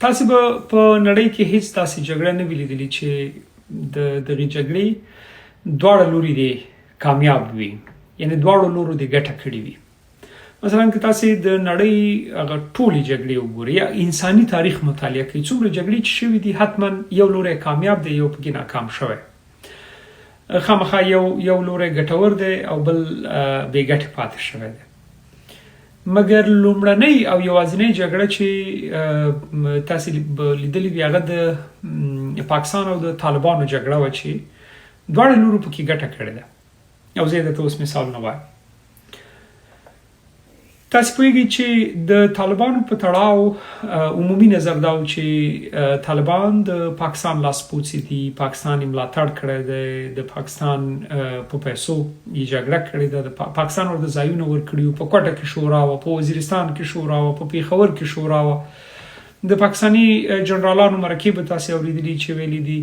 تاسو به په نړۍ کې هیڅ داسې جګړه نه ولیدلې چې دغه جګړې دواړه لوري دي کامیاب وي، یعنی دواړو لورو دي ګټه کړې وي. مثلا که تاسو د نړۍ هغه ټولې جګړې وګورئ یا انساني تاریخ مطالعه کړئ، څومره جګړې چې شوې دي حتما یو لوری کامیاب دی، یو پکې ناکام شوی. خامخا یو لوری ګټور دی او بل بې ګټې پاتې شوی دی. مګر لومړنۍ او یوازینۍ جګړه چې تاسو لیدلې وي هغه د پاکستان او د طالبانو جګړه و چې دواړو لورو پکې ګټه کړې ده. او زه درته اوس مثال نه وایم. تاسو پوهیږئ چې د طالبانو په تړاو عمومي نظر دا و چې طالبان د پاکستان لاسپوڅي دي، پاکستان یې ملاتړ کړی دی، د پاکستان په پیسو یې جګړه کړې ده، د پاکستان ورته ځایونه ورکړي وو، په کوټه کې شورا وه، په وزیرستان کې شورا وه، په پیښور کې شورا وه. د پاکستاني جنرالانو مرکې به تاسو اورېدلي چې ویلي دي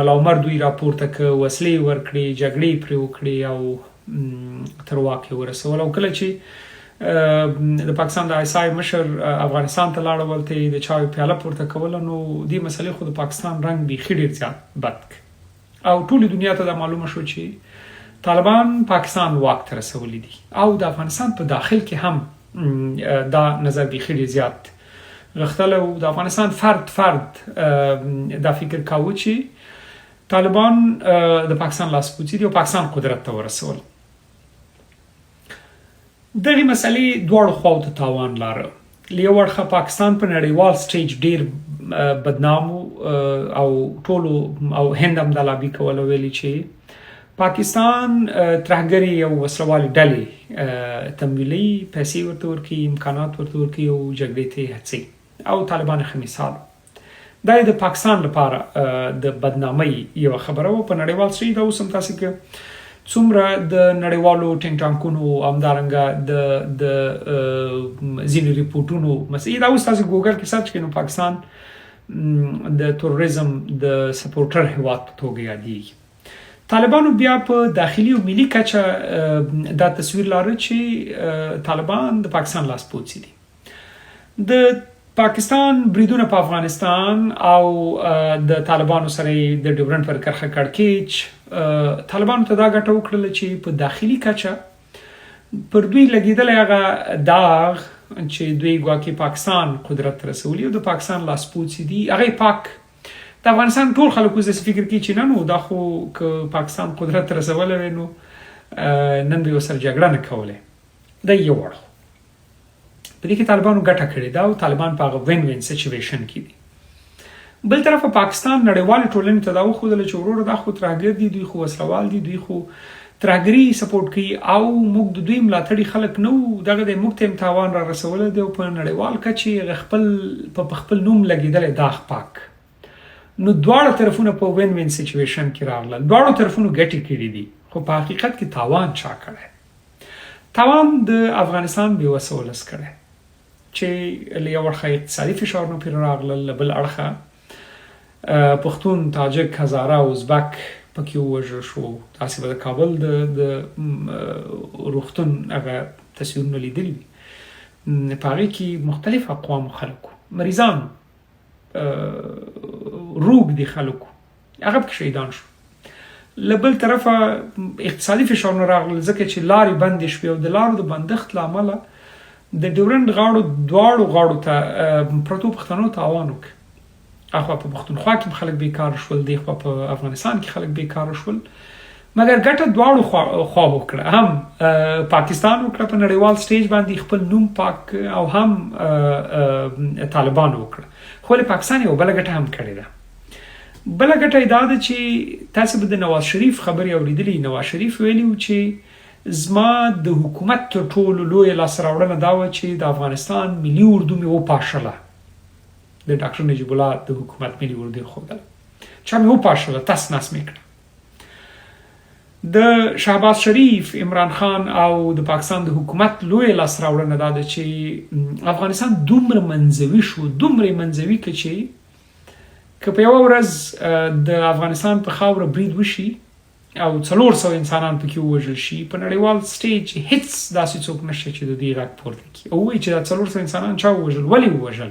ملا عمر دوی راپورته که وسلې ورکړي، جګړې پرې وکړي او تر واک ورسول. او کله چې د پاکستان د آی مشر افغانستان ته لاړ، ولته د چای پیاله پورته کوله، نو دې مسلې خو د پاکستان رنګ بیخي ډېر زیات بد او ټولې دنیا ته دا معلومه شو چې طالبان پاکستان واک ته رسولی دي. او د افغانستان په داخل کې هم دا نظر بیخي ډېر زیات غښتلی و. د افغانستان فرد دا فکر کاوه چې طالبان د پاکستان لاسپوڅي دي او پاکستان قدرت ته ورسول. دغه مسلې دواړو خواو ته تاوان لاره. له یو اړخه پاکستان په نړیوال سټیج ډیر بدنام او ټولو او هند هم د لابي کولو ویلي چې پاکستان ترهګري او وسلوالي ډلې تمویلي پیسې ورته ورکوي، امکانات ورته ورکوي او جګړې ته هڅوي. او طالبان ښه مثال دا د پاکستان لپاره د بدنامۍ یو خبره و په نړیوال سټیج. دا اوس هم تاسو کې څومره د نړیوالو ټینګ ټانکونو همدارنګه د ځینې ریپورټونو مسئله دا اوس تاسو ګوګل کې سرچ کړئ نو پاکستان د تروریزم د سپورټر هیواد په توګه یادېږي. طالبانو بیا په داخلي او ملي کچه دا تصویر لاره چې طالبان د پاکستان لاسپوڅي دي. د پاکستان بریدونه په افغانستان او د طالبانو سره د ډیورنډ پر کرښه کړکېچ طالبانو ته دا ګټه وکړله چې په داخلي کچه پر دوی لګېدلی هغه داغ چې دوی ګواکې پاکستان قدرت ته رسولي او د پاکستان لاسپوڅي دي هغه پاک. د افغانستان ټول خلک اوس داسې فکر کوي چې نه نو دا خو که پاکستان قدرت ته رسولی وی نو نن به یې ورسره جګړه نه کولی. دا یو اړخ په دې کې طالبانو ګټه کړې ده او طالبان په هغه وین وین سچویشن کې دي. بل طرف پاکستان نړیوالې ټولنې ته دا وښودله چې وروره دا خو ترهګر دي، دوی خو وسلوال دي، دوی خو ترهګري سپورټ کوي او موږ د دوی ملاتړي خلک نه وو، دغه د موږ ته هم تاوان را رسولی دی او په نړیوال کچې په خپل نوم لګېدلی داغ پاک. نو دواړه طرفونه په وین وین سچویشن کې راغلل، دواړو طرفونو ګټې کړي دي، خو په حقیقت کې تاوان چا کړی؟ تاوان د افغانستان بېوسه ولس کړی چې له یو اړخه اقتصادي فشارونه پرې راغلل، له بل اړخه پښتون، تاجک، هزاره، ازبک پکې ووژل شو. تاسې به د کابل د روغتون هغه تصویرونه لیدلي وي، په هغې کې مختلف اقوامو خلکو، مریضان، روږ دي خلکو، هغه پکې شهیدان شو. له بل طرفه اقتصادي فشارونه راغلل ځکه چې لارې بندې شوې او د لارو د بندښت له امله د ډیورنډ دواړو غاړو ته پرتو پښتنو تاوان وکړ. اخوا په پښتونخوا کې خلک بیکاره شول، دخوا په افغانستان کې خلک بیکاره شول، مګر ګټه دواړو خوا وکړه. هم پاکستان وکړه په نړیوال سټیج باندې خپل نوم پاک او هم طالبان وکړه. خو له پاکستان یو بله ګټه هم کړې ده. بله ګټه یې دا ده چې تاسو به د نواز شریف خبرې اورېدلي. نواز شریف ویلي و چې زما د حکومت تر ټولو لویه لاسته راوړنه دا وه چې د افغانستان ملي اردو مې وپاشله. د ډاکټر نجیب الله د حکومت ملي اردو یې ښودله، چا مې وپاشله، تس نس مې کړه. د شهباز شریف، عمران خان او د پاکستان د حکومت لویه لاسته راوړنه دا ده چې افغانستان دومره منځوي شو، دومره منځوي که چې که په یوه ورځ د افغانستان په خاوره برید وشي او 400 انسانان پکې ووژل شي، په نړیوال سټیج هیڅ داسې څوک نشته چې د دې غږ پورته کړي او ووایي چې دا 400 انسانان چا ووژل، ولې ووژل،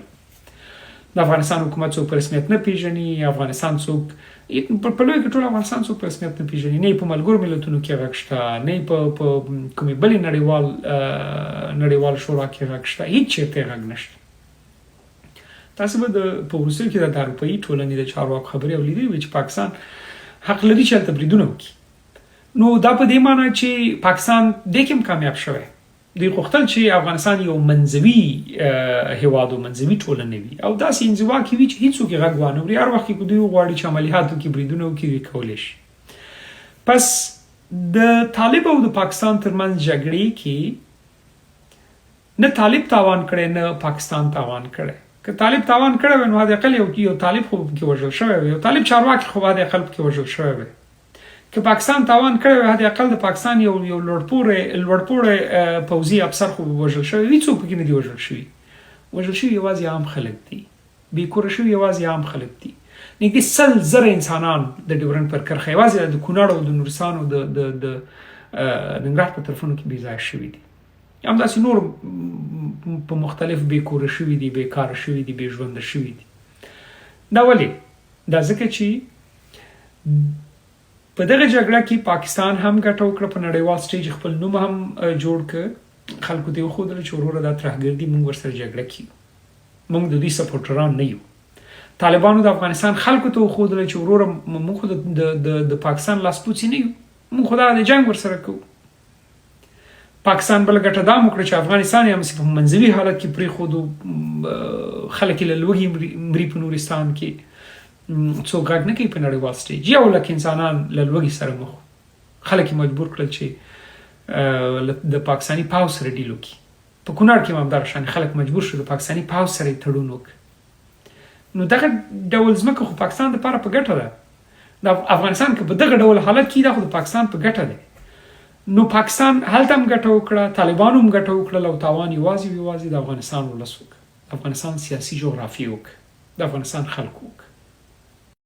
د افغانستان حکومت څوک په رسمیت نه پیژني، افغانستان څوک په لوی کې ټول افغانستان څوک په رسمیت نه پیژني، نه په ملګرو ملتونو کې غږ شته، نه په کومې بلې نړیوال شورا کې غږ شته، هیڅ چېرته غږ نشته. تاسو به په وروستیو کې د اروپایي ټولنې د چارواکو خبرې اوریدلې وي چې پاکستان حق لري چې هلته بریدونه وکړي. نو دا په دې معنی چې پاکستان دې کې هم کامیاب شوی. دوی غوښتل چې افغانستان یو منځوي هیواد او منځوي ټولنه وي او داسې انزوا کې وي چې هیڅوک یې غږ وانه وري، هر وخت کې دوی غواړي چې عملیاتو کې بریدونه وکړي کولی شي. پس د طالب او د پاکستان ترمنځ جګړې کې نه طالب تاوان کړی نه پاکستان تاوان کړی. که طالب تاوان کړی وي نو حد اقل یو طالب خو کې وژل شوی وي، یو طالب چارواکي خو حد اقل کې وژل شوی وي. که پاکستان تاوان کړی وي حد اقل د پاکستان یو لوړپوړی پوځي افسر خو وژل شوی وي، هیڅوک پکې نه دي وژل شوي. وژل شوي یوازې عام خلک دي، بېکوره شوي یوازې عام خلک دي. نږدې 100,000 انسانان د ډیورنډ پر کرښه یوازې د کونړ او د نورستان او د ننګرهار په طرفونو کې بېځایه شوي دي. همداسې نور په مختلف بېکوره شوي دي، بېکاره شوي دي، بې ژونده شوي دي. دا ولې؟ دا ځکه چې په دغه جګړه کې پاکستان هم ګټه وکړه، په نړیوال سټیج خپل نوم هم جوړ کړ، خلکو ته وښودل چې وروره دا ترهګر دي، موږ ورسره جګړه کوو، موږ د دوی سپورټران نه یو. طالبانو د افغانستان خلکو ته وښودل چې وروره موږ خو د پاکستان لاسپوڅي نه یو، موږ خو د جنګ ورسره کوو. پاکستان بل ګټه دا وکړه چې افغانستان یې همسې په منځوي حالت کې پرېښودو، خلک یې له لوږې مري په نورستان کې، څوک غږ نه کوي په نړیوال سټیج. 100,000 انسانان له لوږې سره مخ، خلک یې مجبور کړل چې د پاکستاني پوځ سره ډیل وکړي. په کونړ کې هم همدغه شان خلک مجبور شول د پاکستاني پوځ سره یې تړون وکړي. نو دغه ډول ځمکه خو پاکستان دپاره په ګټه ده. د افغانستان که په دغه ډول حالت کې دا خو د پاکستان په ګټه دی. نو پاکستان هلته هم ګټه وکړه، طالبانو هم ګټه وکړل او تاوان یوازې د افغانستان ولس وکړه، د افغانستان سیاسي جغرافیه وکړه، د افغانستان خلکو وکړه.